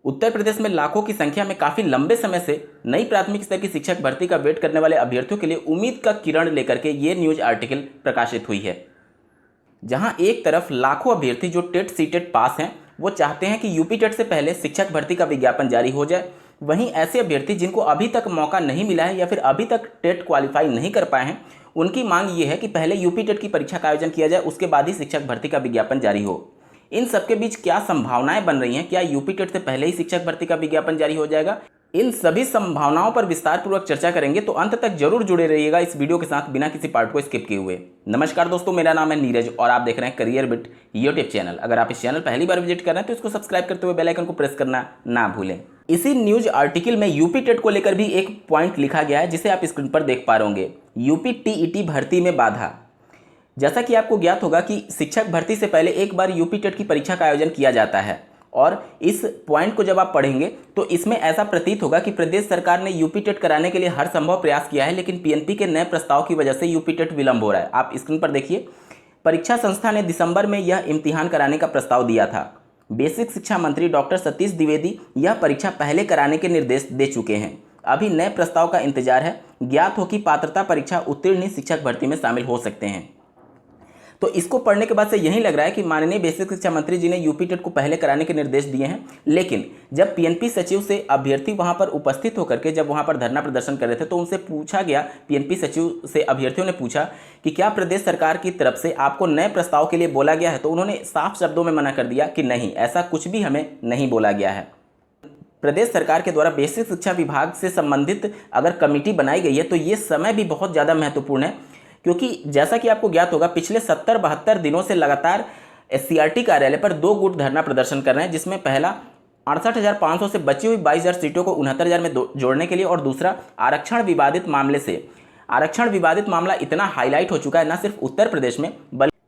उत्तर प्रदेश में लाखों की संख्या में काफ़ी लंबे समय से नई प्राथमिक स्तर की शिक्षक भर्ती का वेट करने वाले अभ्यर्थियों के लिए उम्मीद का किरण लेकर के ये न्यूज आर्टिकल प्रकाशित हुई है। जहां एक तरफ लाखों अभ्यर्थी जो टेट सीटेट पास हैं वो चाहते हैं कि यूपी टेट से पहले शिक्षक भर्ती का विज्ञापन जारी हो जाए, वहीं ऐसे अभ्यर्थी जिनको अभी तक मौका नहीं मिला है या फिर अभी तक टेट क्वालिफाई नहीं कर पाए हैं, उनकी मांग ये है कि पहले यूपी टेट की परीक्षा का आयोजन किया जाए, उसके बाद ही शिक्षक भर्ती का विज्ञापन जारी हो। इन सबके बीच क्या संभावनाएं बन रही हैं? क्या यूपी टेट से पहले ही शिक्षक भर्ती का विज्ञापन जारी हो जाएगा? इन सभी संभावनाओं पर विस्तार पूर्वक चर्चा करेंगे, तो अंत तक जरूर जुड़े रहिएगा इस वीडियो के साथ बिना किसी पार्ट को स्किप किए हुए। नमस्कार दोस्तों, मेरा नाम है नीरज और आप देख रहे हैं करियर बिट यूट्यूब चैनल। अगर आप इस चैनल पहली बार विजिट कर रहे हैं तो इसको सब्सक्राइब करते हुए बेल आइकन को प्रेस करना ना भूलें। इसी न्यूज आर्टिकल में यूपी टेट को लेकर भी एक पॉइंट लिखा गया है जिसे आप स्क्रीन पर देख पा रहे होंगे। यूपी टीईटी भर्ती में बाधा। जैसा कि आपको ज्ञात होगा कि शिक्षक भर्ती से पहले एक बार यूपी टेट की परीक्षा का आयोजन किया जाता है और इस पॉइंट को जब आप पढ़ेंगे तो इसमें ऐसा प्रतीत होगा कि प्रदेश सरकार ने यूपी टेट कराने के लिए हर संभव प्रयास किया है, लेकिन पीएनपी के नए प्रस्ताव की वजह से यूपी टेट विलंब हो रहा है। आप स्क्रीन पर देखिए, परीक्षा संस्था ने दिसंबर में यह इम्तिहान कराने का प्रस्ताव दिया था। बेसिक शिक्षा मंत्री डॉक्टर सतीश द्विवेदी यह परीक्षा पहले कराने के निर्देश दे चुके हैं। अभी नए प्रस्ताव का इंतजार है। ज्ञात हो कि पात्रता परीक्षा उत्तीर्ण ही शिक्षक भर्ती में शामिल हो सकते हैं। तो इसको पढ़ने के बाद से यही लग रहा है कि माननीय बेसिक शिक्षा मंत्री जी ने यूपी टेट को पहले कराने के निर्देश दिए हैं, लेकिन जब पीएनपी सचिव से अभ्यर्थी वहां पर उपस्थित होकर के जब वहां पर धरना प्रदर्शन कर रहे थे तो उनसे पूछा गया, पीएनपी सचिव से अभ्यर्थियों ने पूछा कि क्या प्रदेश सरकार की तरफ से आपको नए प्रस्ताव के लिए बोला गया है, तो उन्होंने साफ शब्दों में मना कर दिया कि नहीं, ऐसा कुछ भी हमें नहीं बोला गया है। प्रदेश सरकार के द्वारा बेसिक शिक्षा विभाग से संबंधित अगर कमेटी बनाई गई है तो ये समय भी बहुत ज़्यादा महत्वपूर्ण है, क्योंकि जैसा कि आपको ज्ञात होगा पिछले 70-72 दिनों से लगातार एससीईआरटी कार्यालय पर 2 गुट धरना प्रदर्शन कर रहे हैं, जिसमें पहला 68,500 से बची हुई 22,000 सीटों को 69,000 में जोड़ने के लिए और दूसरा आरक्षण विवादित मामले से। आरक्षण विवादित मामला इतना हाईलाइट हो चुका है न सिर्फ उत्तर प्रदेश में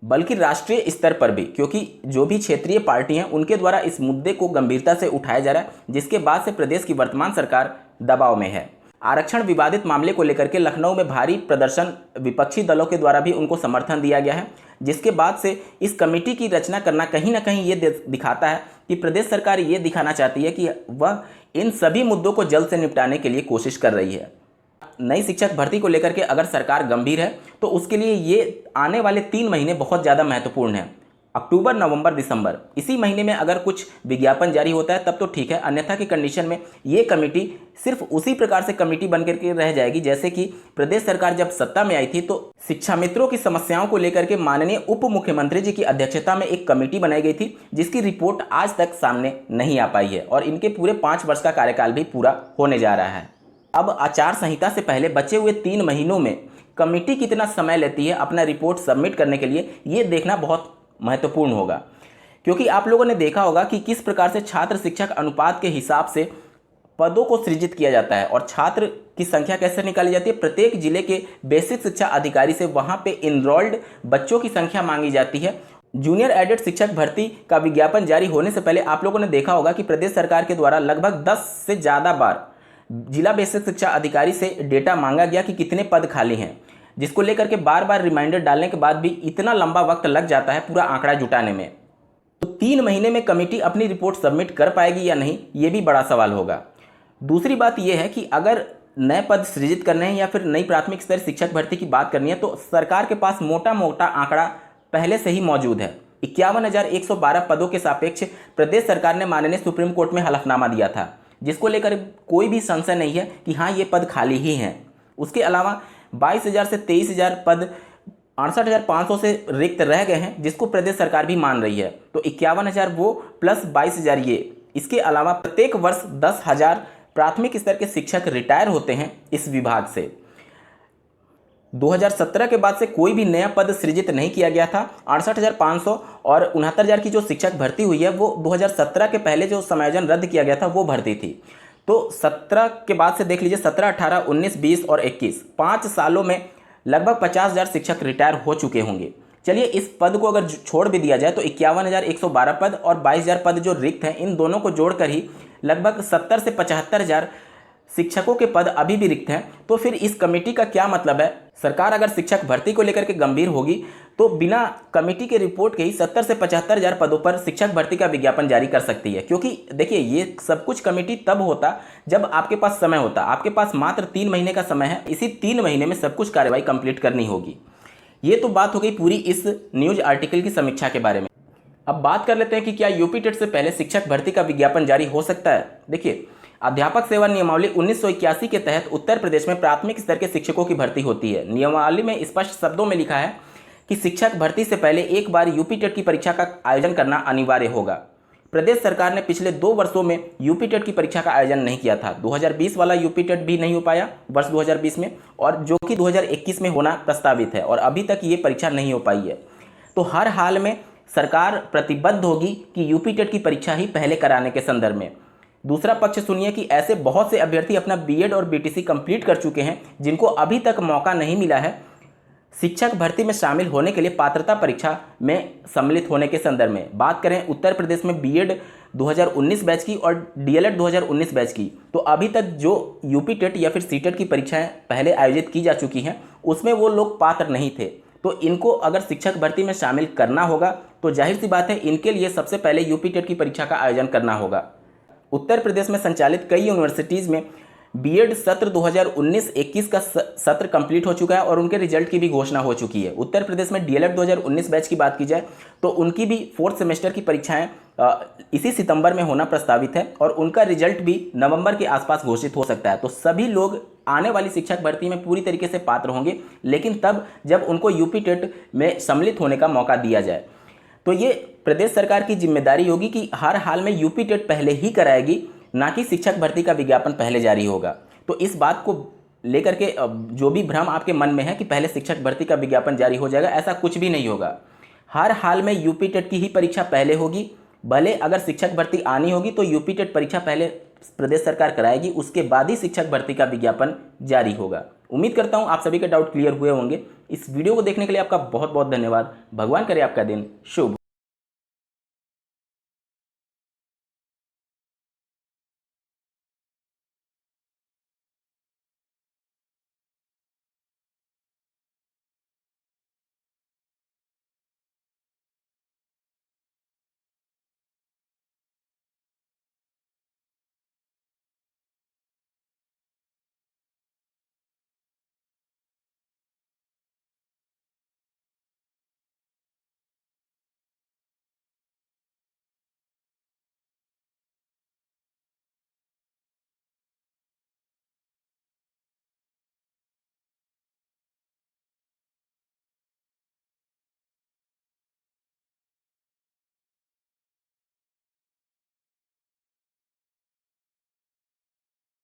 बल्कि राष्ट्रीय स्तर पर भी, क्योंकि जो भी क्षेत्रीय पार्टी हैं उनके द्वारा इस मुद्दे को गंभीरता से उठाया जा रहा है, जिसके बाद से प्रदेश की वर्तमान सरकार दबाव में है। आरक्षण विवादित मामले को लेकर के लखनऊ में भारी प्रदर्शन विपक्षी दलों के द्वारा भी उनको समर्थन दिया गया है, जिसके बाद से इस कमेटी की रचना करना कहीं ना कहीं ये दिखाता है कि प्रदेश सरकार ये दिखाना चाहती है कि वह इन सभी मुद्दों को जल्द से निपटाने के लिए कोशिश कर रही है। नई शिक्षक भर्ती को लेकर के अगर सरकार गंभीर है तो उसके लिए ये आने वाले 3 महीने बहुत ज़्यादा महत्वपूर्ण हैं। अक्टूबर, नवंबर, दिसंबर, इसी महीने में अगर कुछ विज्ञापन जारी होता है तब तो ठीक है, अन्यथा की कंडीशन में ये कमेटी सिर्फ उसी प्रकार से कमेटी बन करके रह जाएगी जैसे कि प्रदेश सरकार जब सत्ता में आई थी तो शिक्षा मित्रों की समस्याओं को लेकर के माननीय उप मुख्यमंत्री जी की अध्यक्षता में एक कमेटी बनाई गई थी, जिसकी रिपोर्ट आज तक सामने नहीं आ पाई है और इनके पूरे 5 वर्ष का कार्यकाल भी पूरा होने जा रहा है। अब आचार संहिता से पहले बचे हुए 3 महीनों में कमेटी कितना समय लेती है अपना रिपोर्ट सबमिट करने के लिए, ये देखना बहुत महत्वपूर्ण होगा, क्योंकि आप लोगों ने देखा होगा कि किस प्रकार से छात्र शिक्षक अनुपात के हिसाब से पदों को सृजित किया जाता है और छात्र की संख्या कैसे निकाली जाती है। प्रत्येक जिले के बेसिक शिक्षा अधिकारी से वहां पे इनरोल्ड बच्चों की संख्या मांगी जाती है। जूनियर एडेड शिक्षक भर्ती का विज्ञापन जारी होने से पहले आप लोगों ने देखा होगा कि प्रदेश सरकार के द्वारा लगभग 10 से ज़्यादा बार जिला बेसिक शिक्षा अधिकारी से डेटा मांगा गया कि कितने पद खाली हैं, जिसको लेकर के बार बार रिमाइंडर डालने के बाद भी इतना लंबा वक्त लग जाता है पूरा आंकड़ा जुटाने में। तो 3 महीने में कमेटी अपनी रिपोर्ट सबमिट कर पाएगी या नहीं, ये भी बड़ा सवाल होगा। दूसरी बात यह है कि अगर नए पद सृजित करने हैं या फिर नई प्राथमिक स्तर शिक्षक भर्ती की बात करनी है तो सरकार के पास मोटा मोटा आंकड़ा पहले से ही मौजूद है। 51,112 पदों के सापेक्ष प्रदेश सरकार ने माननीय सुप्रीम कोर्ट में हलफनामा दिया था, जिसको लेकर कोई भी संशय नहीं है कि हाँ ये पद खाली ही हैं। उसके अलावा 22,000 से 23,000 पद 68,500 से रिक्त रह गए हैं, जिसको प्रदेश सरकार भी मान रही है। तो 51,000 वो प्लस 22,000 ये। इसके अलावा प्रत्येक वर्ष 10,000 प्राथमिक स्तर के शिक्षक रिटायर होते हैं इस विभाग से। 2017 के बाद से कोई भी नया पद सृजित नहीं किया गया था। 68,500 और 69,000 की जो शिक्षक भर्ती हुई है वो 2017 के पहले जो समायोजन रद्द किया गया था वो भर्ती थी। तो 17 के बाद से देख लीजिए 17, 18, 19, 20 और 21, 5 सालों में लगभग 50,000 शिक्षक रिटायर हो चुके होंगे। चलिए इस पद को अगर छोड़ भी दिया जाए तो 51,112 पद और 22,000 पद जो रिक्त हैं, इन दोनों को जोड़कर ही लगभग 70 से 75,000 शिक्षकों के पद अभी भी रिक्त हैं। तो फिर इस कमेटी का क्या मतलब है? सरकार अगर शिक्षक भर्ती को लेकर के गंभीर होगी तो बिना कमेटी के रिपोर्ट के ही 70 से 75,000 पदों पर शिक्षक भर्ती का विज्ञापन जारी कर सकती है। क्योंकि देखिए, ये सब कुछ कमेटी तब होता जब आपके पास समय होता। आपके पास मात्र 3 महीने का समय है, इसी 3 महीने में सब कुछ कार्रवाई कंप्लीट करनी होगी। ये तो बात हो गई पूरी इस न्यूज आर्टिकल की समीक्षा के बारे में। अब बात कर लेते हैं कि क्या यूपी टेट से पहले शिक्षक भर्ती का विज्ञापन जारी हो सकता है। देखिए, अध्यापक सेवा नियमावली 1981 के तहत उत्तर प्रदेश में प्राथमिक स्तर के शिक्षकों की भर्ती होती है। नियमावली में स्पष्ट शब्दों में लिखा है कि शिक्षक भर्ती से पहले एक बार यूपी टेट की परीक्षा का आयोजन करना अनिवार्य होगा। प्रदेश सरकार ने पिछले 2 वर्षों में यूपी टेट की परीक्षा का आयोजन नहीं किया था। 2020 वाला यूपी टेट भी नहीं हो पाया वर्ष 2020 में, और जो कि 2021 में होना प्रस्तावित है, और अभी तक ये परीक्षा नहीं हो पाई है। तो हर हाल में सरकार प्रतिबद्ध होगी कि यूपी टेट की परीक्षा ही पहले कराने के संदर्भ में। दूसरा पक्ष सुनिए कि ऐसे बहुत से अभ्यर्थी अपना बीएड और बीटीसी कंप्लीट कर चुके हैं जिनको अभी तक मौका नहीं मिला है शिक्षक भर्ती में शामिल होने के लिए पात्रता परीक्षा में सम्मिलित होने के संदर्भ में। बात करें उत्तर प्रदेश में बीएड 2019 बैच की और डीएलएड 2019 बैच की, तो अभी तक जो यूपी टेट या फिर सीटेट की परीक्षाएं पहले आयोजित की जा चुकी हैं उसमें वो लोग पात्र नहीं थे। तो इनको अगर शिक्षक भर्ती में शामिल करना होगा तो जाहिर सी बात है इनके लिए सबसे पहले यूपी टेट की परीक्षा का आयोजन करना होगा। उत्तर प्रदेश में संचालित कई यूनिवर्सिटीज़ में बीएड सत्र 2019-21 का सत्र कंप्लीट हो चुका है और उनके रिजल्ट की भी घोषणा हो चुकी है। उत्तर प्रदेश में डीएलएड 2019 बैच की बात की जाए तो उनकी भी 4th सेमेस्टर की परीक्षाएं इसी सितंबर में होना प्रस्तावित है और उनका रिजल्ट भी नवंबर के आसपास घोषित हो सकता है। तो सभी लोग आने वाली शिक्षक भर्ती में पूरी तरीके से पात्र होंगे, लेकिन तब जब उनको यूपी टेट में सम्मिलित होने का मौका दिया जाए। तो ये प्रदेश सरकार की जिम्मेदारी होगी कि हर हाल में यूपी टेट पहले ही कराएगी, ना कि शिक्षक भर्ती का विज्ञापन पहले जारी होगा। तो इस बात को लेकर के जो भी भ्रम आपके मन में है कि पहले शिक्षक भर्ती का विज्ञापन जारी हो जाएगा, ऐसा कुछ भी नहीं होगा। हर हाल में यूपी टेट की ही परीक्षा पहले होगी। भले अगर शिक्षक भर्ती आनी होगी तो यूपी टेट परीक्षा पहले प्रदेश सरकार कराएगी, उसके बाद ही शिक्षक भर्ती का विज्ञापन जारी होगा। उम्मीद करता हूँ आप सभी के डाउट क्लियर हुए होंगे। इस वीडियो को देखने के लिए आपका बहुत बहुत धन्यवाद। भगवान करे आपका दिन शुभ।